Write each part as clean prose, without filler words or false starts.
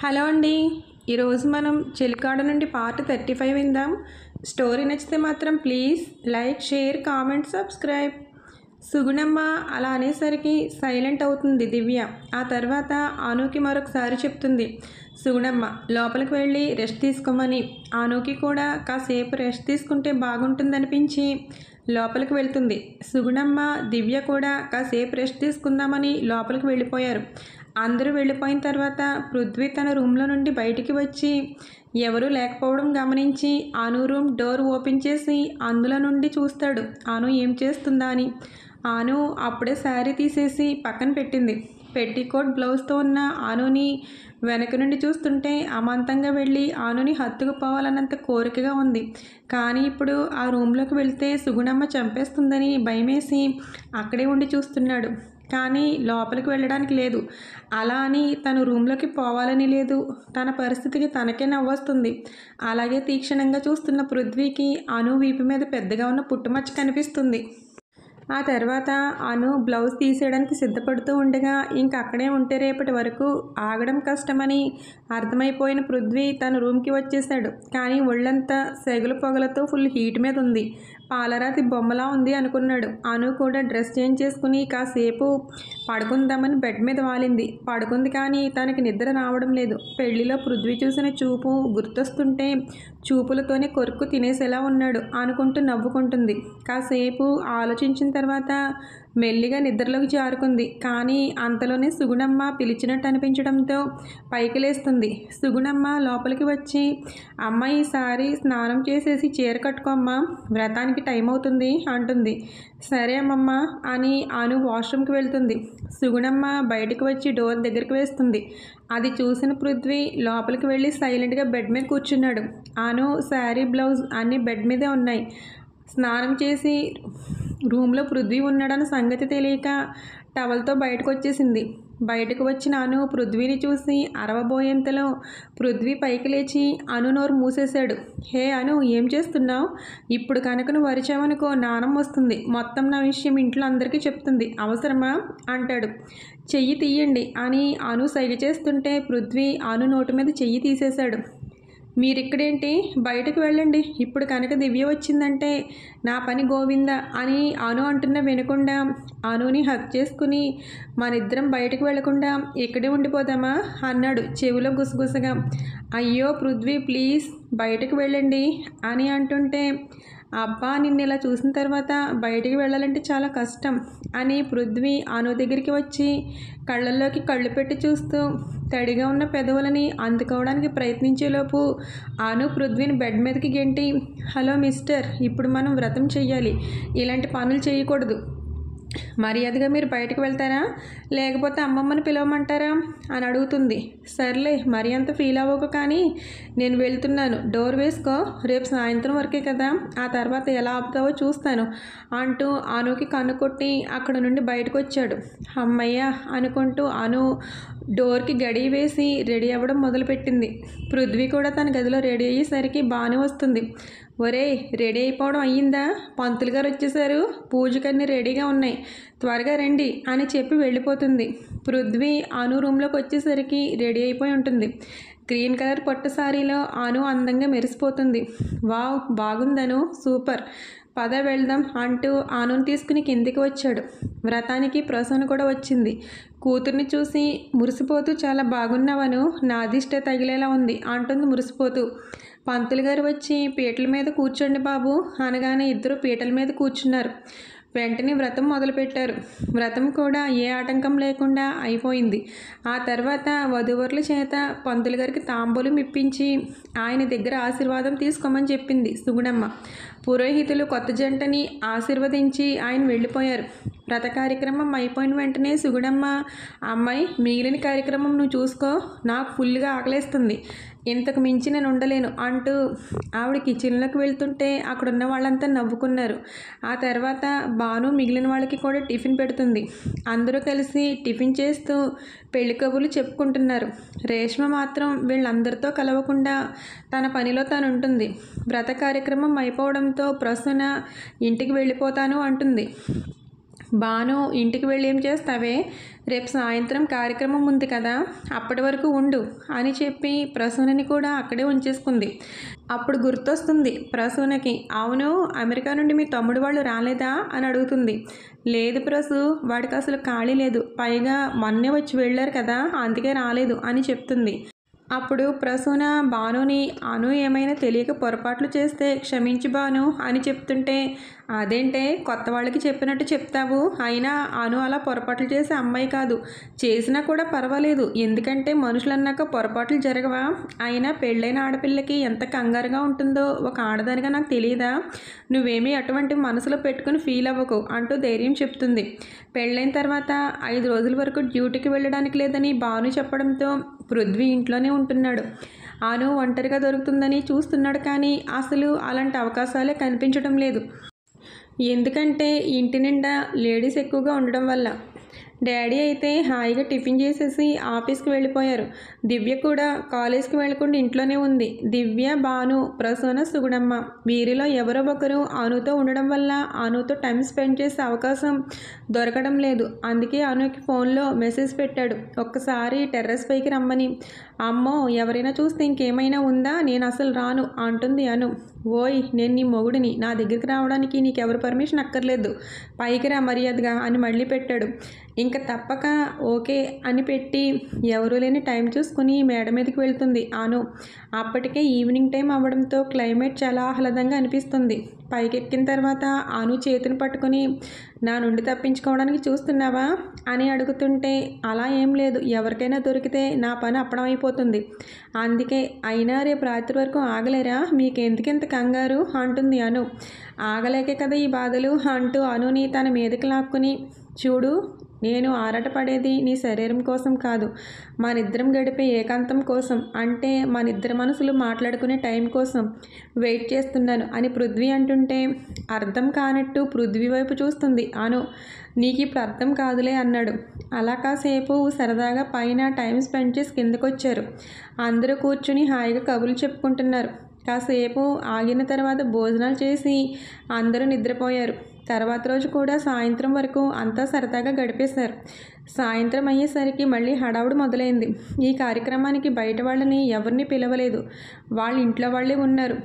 Hello అండి. ఈరోజు మనం చెలికాడు నుండి పార్ట్ 35 విందాం. స్టోరీ నచ్చితే మాత్రం please like, share, comment, subscribe. Sugunamma అలా అనేసరికి సైలెంట్ అవుతుంది దివ్య. ఆ తర్వాత ఆనుకి మరొకసారి చెప్తుంది సుగుణమ్మ లోపలికి వెళ్ళి రెస్ట్ తీసుకోమని. ఆనుకి కూడా కాసేపు రెస్ట్ తీసుకుంటే బాగుంటుందనిపించి లోపలికి వెళ్తుంది. సుగుణమ్మ, దివ్య కూడా కాసేపు రెస్ట్ తీసుకుందామని లోపలికి వెళ్ళిపోయారు. అందరూ వెళ్ళిపోయిన తర్వాత పృథ్వీ తన రూమ్లో నుండి బయటికి వచ్చి ఎవరూ లేకపోవడం గమనించి అను రూమ్ డోర్ ఓపెన్ చేసి అందులో నుండి చూస్తాడు అను ఏం చేస్తుందా అని. అను అప్పుడే శారీ తీసేసి పక్కన పెట్టింది. పెట్టికోట్ బ్లౌజ్తో ఉన్న అనుని వెనక నుండి చూస్తుంటే అమాంతంగా వెళ్ళి అనుని హత్తుకుపోవాలన్నంత కోరికగా ఉంది. కానీ ఇప్పుడు ఆ రూమ్లోకి వెళ్తే సుగుణమ్మ చంపేస్తుందని భయమేసి అక్కడే ఉండి చూస్తున్నాడు. కానీ లోపలికి వెళ్ళడానికి లేదు. అలా అని తను రూమ్లోకి పోవాలని లేదు. తన పరిస్థితికి తనకే నవ్వొస్తుంది. అలాగే తీక్షణంగా చూస్తున్న పృథ్వీకి అను వీపు మీద పెద్దగా ఉన్న పుట్టుమచ్చ కనిపిస్తుంది. ఆ తర్వాత అను బ్లౌజ్ తీసేయడానికి సిద్ధపడుతూ ఉండగా ఇంక అక్కడే ఉంటే రేపటి వరకు ఆగడం కష్టమని అర్థమైపోయిన పృథ్వీ తన రూమ్కి వచ్చేసాడు. కానీ ఒళ్ళంతా సెగలు పొగలతో ఫుల్ హీట్ మీద ఉంది. పాలరాతి బొమ్మలా ఉంది అనుకున్నాడు. అను కూడా డ్రెస్ చేంజ్ చేసుకుని కాసేపు పడుకుందామని బెడ్ మీద వాలింది. పడుకుంది కానీ తనకి నిద్ర రావడం లేదు. పెళ్లిలో పృథ్వీ చూసిన చూపు గుర్తొస్తుంటే చూపులతోనే కొరుక్కు తినేసేలా ఉన్నాడు అనుకుంటూ నవ్వుకుంటుంది. కాసేపు ఆలోచించిన తర్వాత మెల్లిగా నిద్రలోకి జారుకుంది. కానీ అంతలోనే సుగుణమ్మ పిలిచినట్టు అనిపించడంతో పైకి లేస్తుంది. సుగుణమ్మ లోపలికి వచ్చి అమ్మ ఈసారి స్నానం చేసేసి చీర కట్టుకోమ్మా, వ్రతానికి టైం అవుతుంది అంటుంది. సరే అమ్మమ్మ అని అను వాష్రూమ్కి వెళ్తుంది. సుగుణమ్మ బయటకు వచ్చి డోర్ దగ్గరికి వేస్తుంది. అది చూసిన పృథ్వీ లోపలికి వెళ్ళి సైలెంట్గా బెడ్ మీద కూర్చున్నాడు. అను శారీ, బ్లౌజ్ అన్నీ బెడ్ మీదే ఉన్నాయి. స్నానం చేసి రూమ్లో పృథ్వీ ఉన్నాడన్న సంగతి తెలియక టవల్తో బయటకు వచ్చేసింది. బయటకు వచ్చిన అను పృథ్వీని చూసి అరవబోయేంతలో పృథ్వీ పైకి లేచి అను నోరు మూసేశాడు. హే అను, ఏం చేస్తున్నావు? ఇప్పుడు కనుక నువ్వు అరిచావనుకో నానమ్మ వస్తుంది. మొత్తం నా విషయం ఇంట్లో అందరికీ చెప్తుంది. అవసరమా అంటాడు. చెయ్యి తీయండి అని అను సైగ చేస్తుంటే పృథ్వీ అను నోటి మీద చెయ్యి తీసేశాడు. మీరిక్కడేంటి? బయటకు వెళ్ళండి. ఇప్పుడు కనుక దివ్య వచ్చిందంటే నా పని గోవింద అని అను అంటున్న వినకుండా అనుని హక్ చేసుకుని మనిద్దరం బయటకు వెళ్లకుండా ఇక్కడే ఉండిపోదామా అన్నాడు చెవిలో గుసగుసగా. అయ్యో పృథ్వీ ప్లీజ్ బయటకు వెళ్ళండి అని అంటుంటే అబ్బా నిన్ను ఇలా చూసిన తర్వాత బయటికి వెళ్ళాలంటే చాలా కష్టం అని పృథ్వీ అను దగ్గరికి వచ్చి కళ్ళల్లోకి కళ్ళు పెట్టి చూస్తూ తడిగా ఉన్న పెదవులని అందుకోవడానికి ప్రయత్నించేలోపు అను పృథ్వీని బెడ్ మీదకి గెంటి హలో మిస్టర్, ఇప్పుడు మనం వ్రతం చెయ్యాలి, ఇలాంటి పనులు చేయకూడదు, మర్యాదగా మీరు బయటకు వెళ్తారా లేకపోతే అమ్మమ్మని పిలవమంటారా అని అడుగుతుంది. సర్లే మరి అంత ఫీల్ అవ్వకు, కానీ నేను వెళ్తున్నాను, డోర్ వేసుకో, రేపు సాయంత్రం వరకే కదా, ఆ తర్వాత ఎలా ఆపుతావో చూస్తాను అంటూ అనుకి కన్ను కొట్టి అక్కడ నుండి బయటకు వచ్చాడు. అమ్మయ్య అనుకుంటూ అను డోర్కి గడి వేసి రెడీ అవ్వడం మొదలుపెట్టింది. పృథ్వీ కూడా తన గదిలో రెడీ అయ్యేసరికి బాగానే వస్తుంది. ఒరే రెడీ అయిపోవడం అయ్యిందా? పంతులు గారు వచ్చేసారు, పూజకన్నీ రెడీగా ఉన్నాయి, త్వరగా రండి అని చెప్పి వెళ్ళిపోతుంది. పృథ్వీ అను రూమ్లోకి వచ్చేసరికి రెడీ అయిపోయి ఉంటుంది. గ్రీన్ కలర్ పట్టు సారీలో అను అందంగా మెరిసిపోతుంది. వావ్ బాగుందను, సూపర్, పద వెళ్దాం అంటూ అనుని తీసుకుని కిందికి వచ్చాడు. వ్రతానికి ప్రసన్న కూడా వచ్చింది. కూతుర్ని చూసి మురిసిపోతూ చాలా బాగున్నావను, నా దిష్టే తగిలేలా ఉంది అంటుంది మురిసిపోతూ. పంతులు గారు వచ్చి పీటల మీద కూర్చోండి బాబు అనగానే ఇద్దరు పీటల మీద కూర్చున్నారు. వెంటనే వ్రతం మొదలుపెట్టారు. వ్రతం కూడా ఏ ఆటంకం లేకుండా అయిపోయింది. ఆ తర్వాత వధూవరుల చేత పంతులు గారికి తాంబూలం ఇప్పించి ఆయన దగ్గర ఆశీర్వాదం తీసుకోమని చెప్పింది సుగుణమ్మ. పురోహితులు కొత్త జంటని ఆశీర్వదించి ఆయన వెళ్ళిపోయారు. వ్రత కార్యక్రమం అయిపోయిన వెంటనే సుగుణమ్మ, అమ్మాయి మిగిలిన కార్యక్రమం నువ్వు చూసుకో, నాకు ఫుల్గా ఆకలేస్తుంది, ఇంతకు మించి నేను ఉండలేను అంటూ ఆవిడ కిచెన్లోకి వెళ్తుంటే అక్కడున్న వాళ్ళంతా నవ్వుకున్నారు. ఆ తర్వాత భాను మిగిలిన వాళ్ళకి కూడా టిఫిన్ పెడుతుంది. అందరూ కలిసి టిఫిన్ చేస్తూ పెళ్లి కబుర్లు చెప్పుకుంటున్నారు. రేష్మ మాత్రం వీళ్ళందరితో కలవకుండా తన పనిలో తాను ఉంటుంది. వ్రత కార్యక్రమం అయిపోవడంతో ప్రసన్న ఇంటికి వెళ్ళిపోతాను అంటుంది. బాను ఇంటికి వెళ్ళి ఏం చేస్తావే, రేపు సాయంత్రం కార్యక్రమం ఉంది కదా, అప్పటి వరకు ఉండు అని చెప్పి ప్రసూనని కూడా అక్కడే ఉంచేసుకుంది. అప్పుడు గుర్తొస్తుంది ప్రసూనకి, అవును అమెరికా నుండి మీ తమ్ముడు వాళ్ళు రాలేదా అని అడుగుతుంది. లేదు ప్రసు, వాడికి అసలు ఖాళీ లేదు, పైగా మొన్నే వచ్చి వెళ్ళారు కదా అందుకే రాలేదు అని చెప్తుంది. అప్పుడు ప్రసూన భానుని, అను ఏమైనా తెలియక పొరపాట్లు చేస్తే క్షమించి భాను అని చెప్తుంటే, అదేంటే కొత్త వాళ్ళకి చెప్పినట్టు చెప్తావు, అయినా అను అలా పొరపాట్లు చేసే అమ్మాయి కాదు, చేసినా కూడా పర్వాలేదు, ఎందుకంటే మనుషులన్నాక పొరపాట్లు జరగవా, అయినా పెళ్ళైన ఆడపిల్లకి ఎంత కంగారుగా ఉంటుందో ఒక ఆడదానిగా నాకు తెలియదా, నువ్వేమీ అటువంటి మనసులో పెట్టుకుని ఫీల్ అవ్వకు అంటూ ధైర్యం చెప్తుంది. పెళ్ళైన తర్వాత 5 రోజుల వరకు డ్యూటీకి వెళ్ళడానికి లేదని భాను చెప్పడంతో పృథ్వీ ఇంట్లోనే ఉంటున్నాడు. అను ఒంటరిగా దొరుకుతుందని చూస్తున్నాడు, కానీ అసలు అలాంటి అవకాశాలే కనిపించడం లేదు. ఎందుకంటే ఇంటి నిండా లేడీస్ ఎక్కువగా ఉండడం వల్ల. డాడీ అయితే హాయిగా టిఫిన్ చేసేసి ఆఫీస్కి వెళ్ళిపోయారు. దివ్య కూడా కాలేజ్కి వెళ్ళకుండా ఇంట్లోనే ఉంది. దివ్య, భాను, ప్రసూన, సుగుణమ్మ వీరిలో ఎవరో ఒకరు అనుతో ఉండడం వల్ల అనుతో టైం స్పెండ్ చేసే అవకాశం దొరకడం లేదు. అందుకే అనుకి ఫోన్లో మెసేజ్ పెట్టాడు, ఒక్కసారి టెర్రస్ పైకి రమ్మని. అమ్మో ఎవరైనా చూస్తే ఇంకేమైనా ఉందా, నేను అసలు రాను అంటుంది అను. ఓయ్ నేను నీ మొగుడిని, నా దగ్గరికి రావడానికి నీకెవరు పర్మిషన్ అక్కర్లేదు, పైకి రా మర్యాదగా అని మళ్ళీ పెట్టాడు. ఇంకా తప్పక ఓకే అని పెట్టి ఎవరూ లేని టైం చూసుకుని మేడ మీదకి వెళ్తుంది అను. అప్పటికే ఈవినింగ్ టైం అవ్వడంతో క్లైమేట్ చాలా ఆహ్లాదంగా అనిపిస్తుంది. పైకెక్కిన తర్వాత అను చేతిని పట్టుకుని, నా నుండి తప్పించుకోవడానికి చూస్తున్నావా అని అడుగుతుంటే, అలా ఏం లేదు, ఎవరికైనా దొరికితే నా పని అప్పడం అయిపోతుంది, అందుకే, అయినా రేపు రాత్రి వరకు ఆగలేరా, మీకెందుకెంత కంగారు అంటుంది అను. ఆగలేకే కదా ఈ బాధలు అంటూ అనుని తన మీదకి లాక్కుని, చూడు నేను ఆరాటపడేది నీ శరీరం కోసం కాదు, మనిద్దరం గడిపే ఏకాంతం కోసం, అంటే మనిద్దరి మనసులు మాట్లాడుకునే టైం కోసం వెయిట్ చేస్తున్నాను అని పృథ్వీ అంటుంటే అర్థం కానట్టు పృథ్వీ వైపు చూస్తుంది అను. నీకు ఇప్పుడు అర్థం కాదులే అన్నాడు. అలా కాసేపు సరదాగా పైన టైం స్పెండ్ చేసి కిందకొచ్చారు. అందరూ కూర్చుని హాయిగా కబుర్లు చెప్పుకుంటున్నారు. కాసేపు ఆగిన తర్వాత భోజనాలు చేసి అందరూ నిద్రపోయారు. తర్వాత రోజు కూడా సాయంత్రం వరకు అంతా సరదాగా గడిపేశారు. సాయంత్రం అయ్యేసరికి మళ్ళీ హడావుడి మొదలైంది. ఈ కార్యక్రమానికి బయట వాళ్ళని ఎవరిని పిలవలేదు, వాళ్ళ ఇంట్లో వాళ్ళే ఉన్నారు.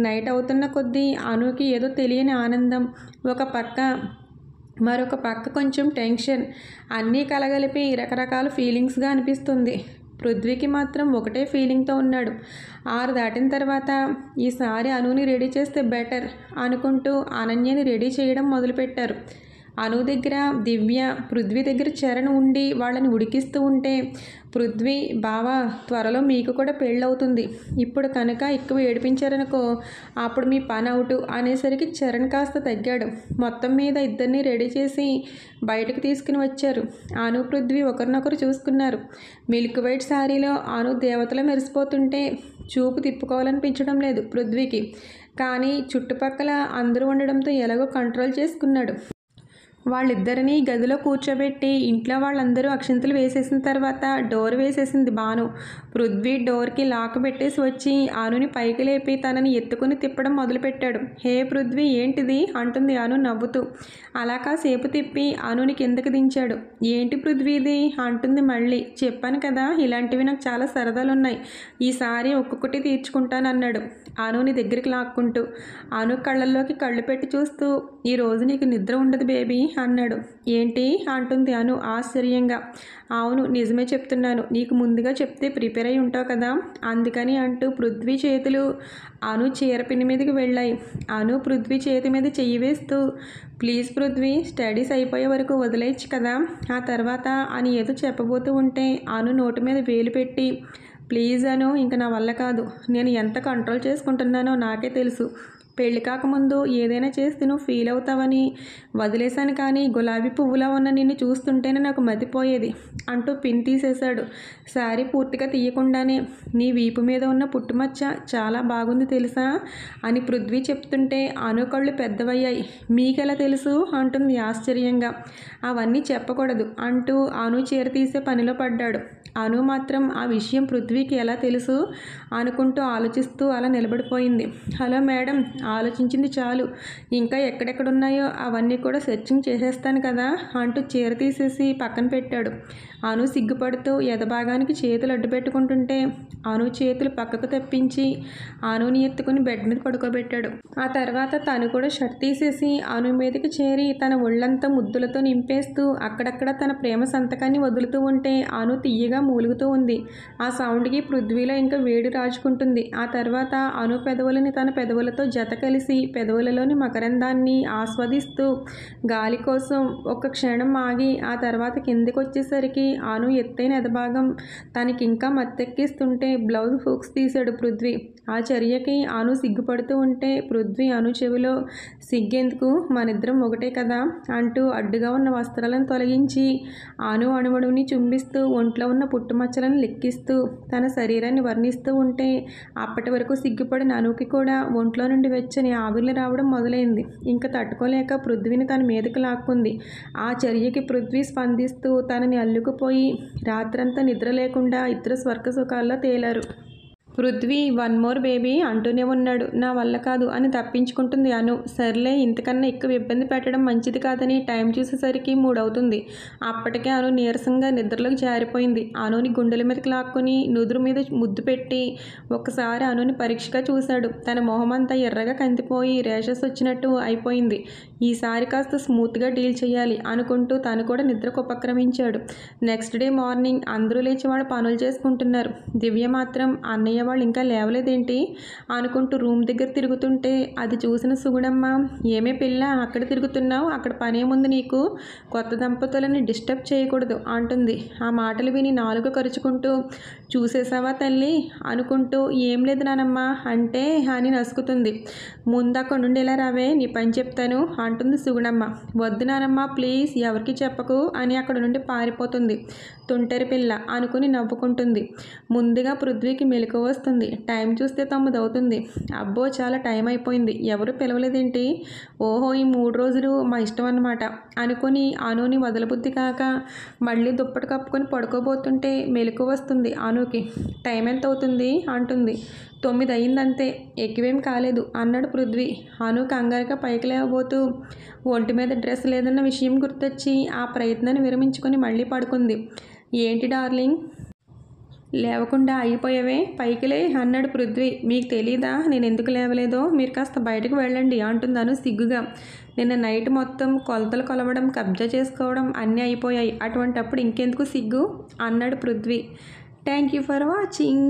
నైట్ అవుతున్న కొద్దీ అనుకి ఏదో తెలియని ఆనందం, ఒక పక్క మరొక పక్క కొంచెం టెన్షన్, అన్నీ కలగలిపి రకరకాల ఫీలింగ్స్గా అనిపిస్తుంది. పృథ్వీకి మాత్రం ఒకటే ఫీలింగ్తో ఉన్నాడు. 6 దాటిన తర్వాత ఈసారి అనుని రెడీ చేస్తే బెటర్ అనుకుంటూ అనన్యని రెడీ చేయడం మొదలుపెట్టారు. అను దగ్గర దివ్య, పృథ్వీ దగ్గర చరణ్ ఉండి వాళ్ళని ఉడికిస్తూ ఉంటే, పృథ్వీ బావా త్వరలో మీకు కూడా పెళ్ళవుతుంది, ఇప్పుడు కనుక ఎక్కువ ఏడిపించారనుకో అప్పుడు మీ పని అవుట్ అనేసరికి చరణ్ కాస్త తగ్గాడు. మొత్తం మీద ఇద్దరిని రెడీ చేసి బయటకు తీసుకుని వచ్చారు. అను పృథ్వీ ఒకరినొకరు చూసుకున్నారు. మిల్క్ వైట్ శారీలో అను దేవతలు మెరిసిపోతుంటే చూపు తిప్పుకోవాలనిపించడం లేదు పృథ్వీకి, కానీ చుట్టుపక్కల అందరూ ఉండడంతో ఎలాగో కంట్రోల్ చేసుకున్నాడు. వాళ్ళిద్దరినీ గదిలో కూర్చోబెట్టి ఇంట్లో వాళ్ళందరూ అక్షింతలు వేసేసిన తర్వాత డోర్ వేసేసింది భాను. పృథ్వీ డోర్కి లాక్ పెట్టేసి వచ్చి అనుని పైకి లేపి తనని ఎత్తుకుని తిప్పడం మొదలుపెట్టాడు. హే పృథ్వీ ఏంటిది అంటుంది అను నవ్వుతూ. అలా కాసేపు తిప్పి అనుని కిందకి దించాడు. ఏంటి పృథ్వీది అంటుంది మళ్ళీ. చెప్పాను కదా ఇలాంటివి నాకు చాలా సరదాలున్నాయి, ఈసారి ఒక్కొక్కటి తీర్చుకుంటానన్నాడు అనుని దగ్గరికి లాక్కుంటూ. అను కళ్ళల్లోకి కళ్ళు పెట్టి చూస్తూ, ఈరోజు నీకు నిద్ర ఉండదు బేబీ అన్నాడు. ఏంటి అంటుంది అను ఆశ్చర్యంగా. అవును నిజమే చెప్తున్నాను, నీకు ముందుగా చెప్తే ప్రిపేర్ అయి ఉంటావు కదా అందుకని అంటూ పృథ్వీ చేతులు అను చీరపిన్ని మీదకి వెళ్ళాయి. అను పృథ్వీ చేతి మీద చెయ్యి వేస్తూ, ప్లీజ్ పృథ్వీ స్టడీస్ అయిపోయే వరకు వదిలేయచ్చు కదా, ఆ తర్వాత అని ఏదో చెప్పబోతూ ఉంటే అను నోటి మీద వేలు పెట్టి, ప్లీజ్ అను ఇంక నా వల్ల కాదు, నేను ఎంత కంట్రోల్ చేసుకుంటున్నానో నాకే తెలుసు, పెళ్లి కాకముందు ఏదైనా చేస్తే నువ్వు ఫీల్ అవుతావని వదిలేశాను, కానీ గులాబీ పువ్వులా ఉన్న నిన్ను చూస్తుంటేనే నాకు మతిపోయేది అంటూ పిన్ తీసేశాడు. శారీ పూర్తిగా తీయకుండానే, నీ వీపు మీద ఉన్న పుట్టుమచ్చ చాలా బాగుంది తెలుసా అని పృథ్వీ చెప్తుంటే అను కళ్ళు పెద్దవయ్యాయి. మీకెలా తెలుసు అంటుంది ఆశ్చర్యంగా. అవన్నీ చెప్పకూడదు అంటూ అను చీర తీసే పనిలో పడ్డాడు. అను మాత్రం ఆ విషయం పృథ్వీకి ఎలా తెలుసు అనుకుంటూ ఆలోచిస్తూ అలా నిలబడిపోయింది. హలో మేడం ఆలోచించింది చాలు, ఇంకా ఎక్కడెక్కడున్నాయో అవన్నీ కూడా సెర్చింగ్ చేసేస్తాను కదా అంటూ చీర తీసేసి పక్కన పెట్టాడు. అను సిగ్గుపడుతూ ఎదభాగానికి చేతులు అడ్డు పెట్టుకుంటుంటే అను చేతులు పక్కకు తప్పించి అనుని ఎత్తుకుని బెడ్ మీద పడుకోబెట్టాడు. ఆ తర్వాత తను కూడా షర్ట్ తీసేసి అను మీదకి చేరి తన ఒళ్ళంతా ముద్దులతో నింపేస్తూ అక్కడక్కడ తన ప్రేమ సంతకాన్ని వదులుతూ ఉంటే అను తీయగా మూలుగుతూ ఉంది. ఆ సౌండ్కి పృథ్వీలో ఇంకా వేడి రాజుకుంటుంది. ఆ తర్వాత అను పెదవులని తన పెదవులతో జత కలిసి పెదవులలోని మకరందాన్ని ఆస్వాదిస్తూ గాలి కోసం ఒక క్షణం ఆగి ఆ తర్వాత కిందకి వచ్చేసరికి అను ఎత్తైన ఎదభాగం తనకింకా మత్తెక్కిస్తుంటే బ్లౌజ్ హుక్స్ తీశాడు పృథ్వీ. ఆ చర్యకి అను సిగ్గుపడుతూ ఉంటే పృథ్వీ అను చెవిలో, సిగ్గెందుకు, మనిద్దరం ఒకటే కదా అంటూ అడ్డుగా ఉన్న వస్త్రాలను తొలగించి అను అణువణువుని చుంబిస్తూ ఒంట్లో ఉన్న పుట్టుమచ్చలను లెక్కిస్తూ తన శరీరాన్ని వర్ణిస్తూ ఉంటే అప్పటి వరకు సిగ్గుపడిన అనుకి కూడా ఒంట్లో నుండి వెచ్చని ఆవిర్లు రావడం మొదలైంది. ఇంకా తట్టుకోలేక పృథ్వీని తన మీదకు లాక్కుంది. ఆ చర్యకి పృథ్వీ స్పందిస్తూ తనని అల్లుకుపోయి రాత్రంతా నిద్ర లేకుండా ఇద్దరు స్వర్గ సుఖాల్లో తేలారు. పృథ్వీ వన్ మోర్ బేబీ అంటూనే ఉన్నాడు. నా వల్ల కాదు అని తప్పించుకుంటుంది అను. సర్లే, ఇంతకన్నా ఎక్కువ ఇబ్బంది పెట్టడం మంచిది కాదని టైం చూసేసరికి 3 అవుతుంది. అప్పటికే అను నీరసంగా నిద్రలోకి జారిపోయింది. అనుని గుండెల మీదకి లాక్కుని నుదురు మీద ముద్దు పెట్టి ఒక్కసారి అనుని పరీక్షగా చూశాడు. తన మొహమంతా ఎర్రగా కందిపోయి రేషెస్ వచ్చినట్టు అయిపోయింది. ఈసారి కాస్త స్మూత్గా డీల్ చేయాలి అనుకుంటూ తను కూడా నిద్రకు ఉపక్రమించాడు. నెక్స్ట్ డే మార్నింగ్ అందరూ లేచి వాళ్ళ పనులు చేసుకుంటున్నారు. దివ్య మాత్రం అన్నయ్య వాళ్ళు ఇంకా లేవలేదేంటి అనుకుంటూ రూమ్ దగ్గర తిరుగుతుంటే అది చూసిన సుగుణమ్మ, ఏమే పిల్ల అక్కడ తిరుగుతున్నావు, అక్కడ పనేముంది నీకు, కొత్త దంపతులని డిస్టర్బ్ చేయకూడదు అంటుంది. ఆ మాటలు విని నాలుగు కరుచుకుంటూ, చూసేసావా తల్లి అనుకుంటూ, ఏం లేదు నానమ్మ అంటే అని నసుకుతుంది. ముందు అక్కడ నుండి ఇలా రావే, నీ పని చెప్తాను అంటుంది సుగుణమ్మ. వద్దు నానమ్మ ప్లీజ్, ఎవరికి చెప్పకు అని అక్కడ నుండి పారిపోతుంది. తుంటరి పిల్ల అనుకుని నవ్వుకుంటుంది. ముందుగా పృథ్వీకి మెలకు వస్తుంది. టైం చూస్తే 9 అవుతుంది. అబ్బో చాలా టైం అయిపోయింది, ఎవరు పిలవలేదేంటి, ఓహో ఈ 3 రోజులు మా ఇష్టం అన్నమాట అనుకుని అనుని వదలబుద్ధి కాక మళ్ళీ దుప్పటి కప్పుకొని పడుకోబోతుంటే మెలకు వస్తుంది అనుకి. టైం ఎంత అవుతుంది అంటుంది. 9 అయిందంతే, ఎక్కువేం కాలేదు అన్నాడు పృథ్వీ. అను కంగారుగా పైకి లేవబోతూ ఒంటి మీద డ్రెస్ లేదన్న విషయం గుర్తొచ్చి ఆ ప్రయత్నాన్ని విరమించుకొని మళ్ళీ పడుకుంది. ఏంటి డార్లింగ్ లేవకుండా అయిపోయావే, పైకిలే అన్నాడు పృథ్వీ. మీకు తెలీదా నేను ఎందుకు లేవలేదో, మీరు కాస్త బయటకు వెళ్ళండి అంటుందాను సిగ్గుగా. నిన్న నైట్ మొత్తం కొలతలు కొలవడం, కబ్జా చేసుకోవడం అన్నీ అయిపోయాయి, అటువంటప్పుడు ఇంకెందుకు సిగ్గు అన్నాడు Prithvi. Thank you for watching.